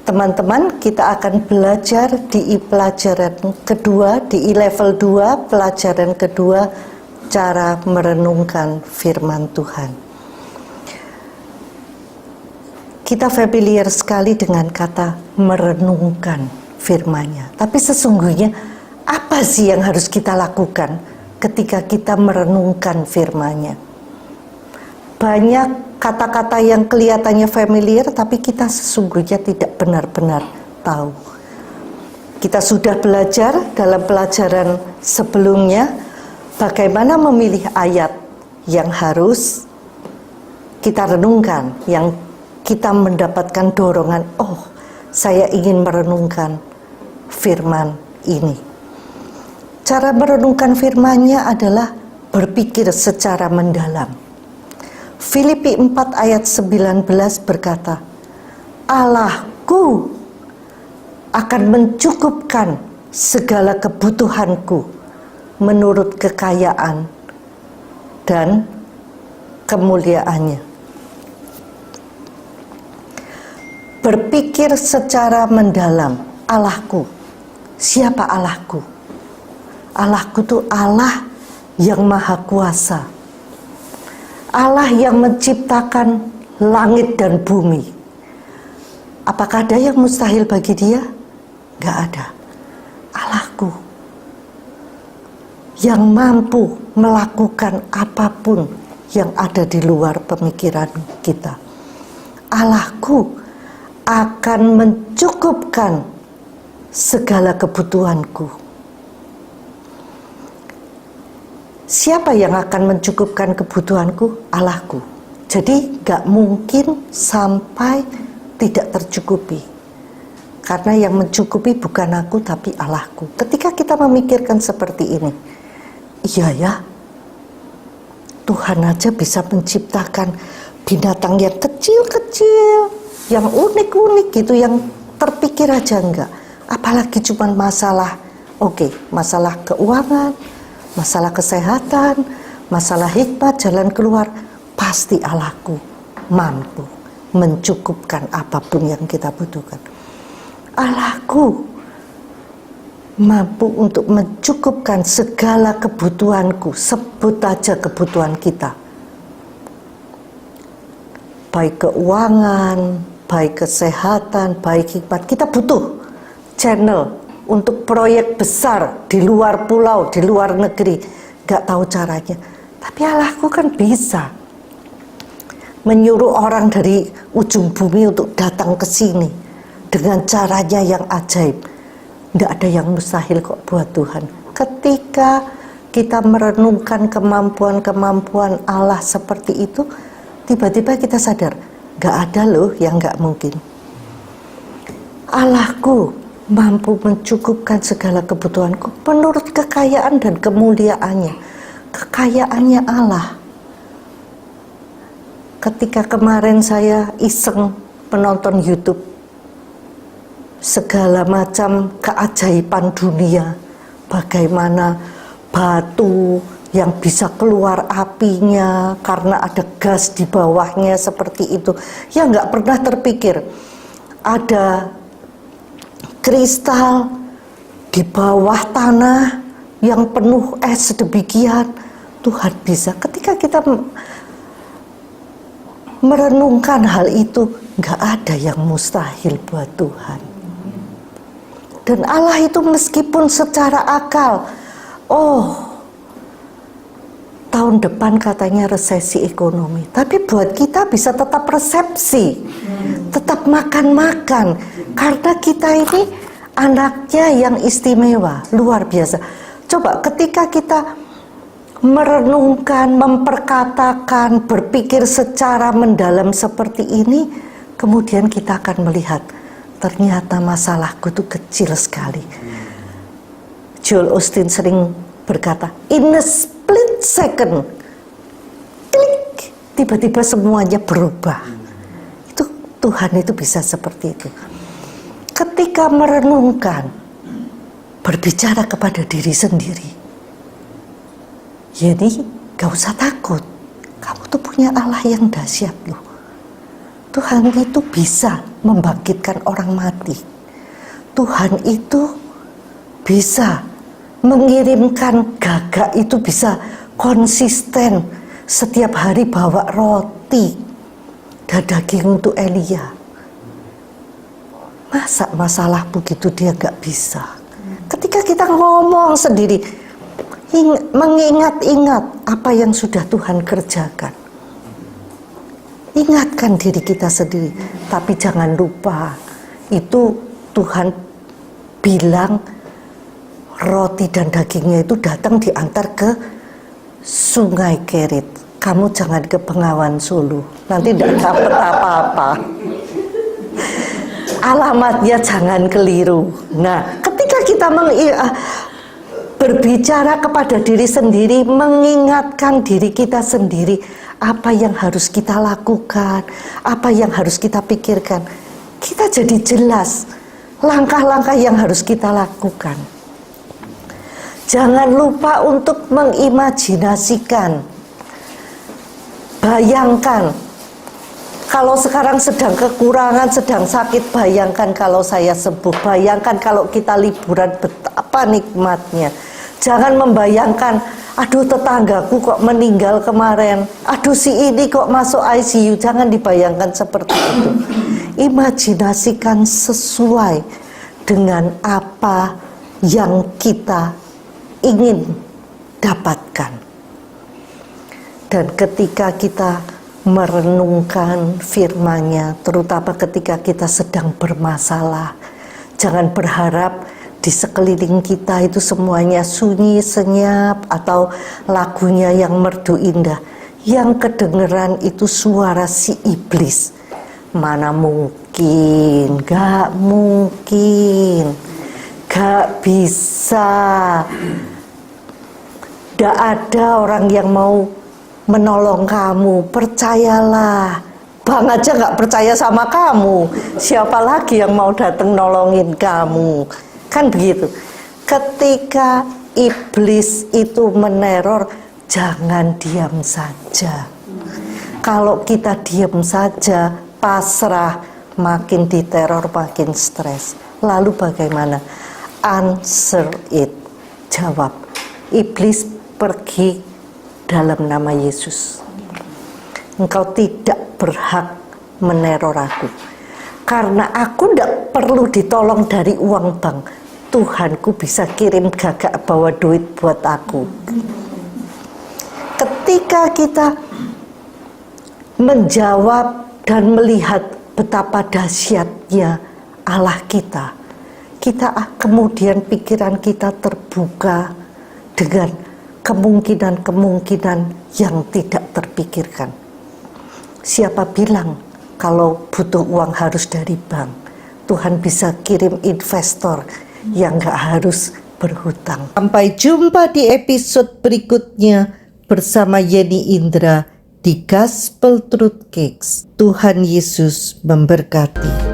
Teman-teman, kita akan belajar di pelajaran kedua, di level 2, pelajaran kedua, cara merenungkan firman Tuhan. Kita familiar sekali dengan kata merenungkan firman-Nya. Tapi sesungguhnya apa sih yang harus kita lakukan ketika kita merenungkan firman-Nya? Banyak kata-kata yang kelihatannya familiar, tapi kita sesungguhnya tidak benar-benar tahu. Kita sudah belajar dalam pelajaran sebelumnya bagaimana memilih ayat yang harus kita renungkan, yang kita mendapatkan dorongan, oh saya ingin merenungkan firman ini. Cara merenungkan firman-Nya adalah berpikir secara mendalam. Filipi 4 ayat 19 berkata, Allahku akan mencukupkan segala kebutuhanku menurut kekayaan dan kemuliaannya. Berpikir secara mendalam. Allahku, siapa Allahku? Allahku itu Allah yang maha kuasa, Allah yang menciptakan langit dan bumi. Apakah ada yang mustahil bagi Dia? Gak ada. Allahku yang mampu melakukan apapun yang ada di luar pemikiran kita. Allahku akan mencukupkan segala kebutuhanku. Siapa yang akan mencukupkan kebutuhanku? Allahku. Jadi gak mungkin sampai tidak tercukupi. Karena yang mencukupi bukan aku tapi Allahku. Ketika kita memikirkan seperti ini, iya ya, Tuhan aja bisa menciptakan binatang yang kecil-kecil, yang unik-unik gitu, yang terpikir aja enggak. Apalagi cuma masalah, masalah keuangan, masalah kesehatan, masalah hikmat, jalan keluar, pasti Allahku mampu mencukupkan apapun yang kita butuhkan. Allahku mampu untuk mencukupkan segala kebutuhanku. Sebut aja kebutuhan kita, baik keuangan, baik kesehatan, baik hikmat. Kita butuh channel untuk proyek besar di luar pulau, di luar negeri, gak tahu caranya. Tapi Allahku kan bisa menyuruh orang dari ujung bumi untuk datang ke sini dengan caranya yang ajaib. Gak ada yang mustahil kok buat Tuhan. Ketika kita merenungkan kemampuan-kemampuan Allah seperti itu, tiba-tiba kita sadar, gak ada loh yang gak mungkin. Allahku mampu mencukupkan segala kebutuhanku menurut kekayaan dan kemuliaannya. Kekayaannya Allah. Ketika kemarin saya iseng menonton YouTube segala macam keajaiban dunia, bagaimana batu yang bisa keluar apinya karena ada gas di bawahnya seperti itu, ya nggak pernah terpikir ada kristal di bawah tanah yang penuh es sedemikian. Tuhan bisa. Ketika kita merenungkan hal itu, gak ada yang mustahil buat Tuhan. Dan Allah itu meskipun secara akal, tahun depan katanya resesi ekonomi, tapi buat kita bisa tetap resepsi, tetap makan-makan, karena kita ini anaknya yang istimewa, luar biasa. Coba ketika kita merenungkan, memperkatakan, berpikir secara mendalam seperti ini, kemudian kita akan melihat ternyata masalahku itu kecil sekali. Joel Osteen sering berkata, in a split second, klik, tiba-tiba semuanya berubah. Itu Tuhan itu bisa seperti itu. Ketika merenungkan, berbicara kepada diri sendiri, jadi gak usah takut, kamu tuh punya Allah yang dahsyat loh. Tuhan itu bisa membangkitkan orang mati. Tuhan itu bisa mengirimkan Gagak itu bisa konsisten setiap hari bawa roti dan daging untuk Elia. Masa masalah begitu dia gak bisa? Ketika kita ngomong sendiri, mengingat-ingat apa yang sudah Tuhan kerjakan. Ingatkan diri kita sendiri, tapi jangan lupa itu Tuhan bilang roti dan dagingnya itu datang diantar ke Sungai Kerit. Kamu jangan ke Bengawan Solo, nanti tidak dapat apa-apa. Alamatnya jangan keliru. Nah, ketika kita berbicara kepada diri sendiri, mengingatkan diri kita sendiri, apa yang harus kita lakukan, apa yang harus kita pikirkan, kita jadi jelas langkah-langkah yang harus kita lakukan. Jangan lupa untuk mengimajinasikan, bayangkan kalau sekarang sedang kekurangan, sedang sakit, bayangkan kalau saya sembuh, bayangkan kalau kita liburan, betapa nikmatnya. Jangan membayangkan, aduh tetanggaku kok meninggal kemarin, aduh si ini kok masuk ICU. Jangan dibayangkan seperti itu. Imajinasikan sesuai dengan apa yang kita ingin dapatkan. Dan ketika kita merenungkan firman-Nya, terutama ketika kita sedang bermasalah, jangan berharap di sekeliling kita itu semuanya sunyi, senyap, atau lagunya yang merdu indah. Yang kedengeran itu suara si iblis. Mana mungkin, gak mungkin, gak bisa. Gak ada orang yang mau menolong kamu, percayalah. Bang aja gak percaya sama kamu, siapa lagi yang mau datang nolongin kamu? Kan begitu. Ketika iblis itu meneror, jangan diam saja. Kalau kita diam saja, pasrah, makin diteror, makin stres. Lalu bagaimana? Answer it, jawab. Iblis, pergi dalam nama Yesus. Engkau tidak berhak meneror aku. Karena aku tidak perlu ditolong dari uang bank. Tuhanku bisa kirim Gagak bawa duit buat aku. Ketika kita menjawab dan melihat betapa dahsyatnya Allah kita, kemudian pikiran kita terbuka dengan kemungkinan-kemungkinan yang tidak terpikirkan. Siapa bilang kalau butuh uang harus dari bank? Tuhan bisa kirim investor yang gak harus berhutang. Sampai jumpa di episode berikutnya bersama Yeni Indra di Gospel Truth Cakes. Tuhan Yesus memberkati.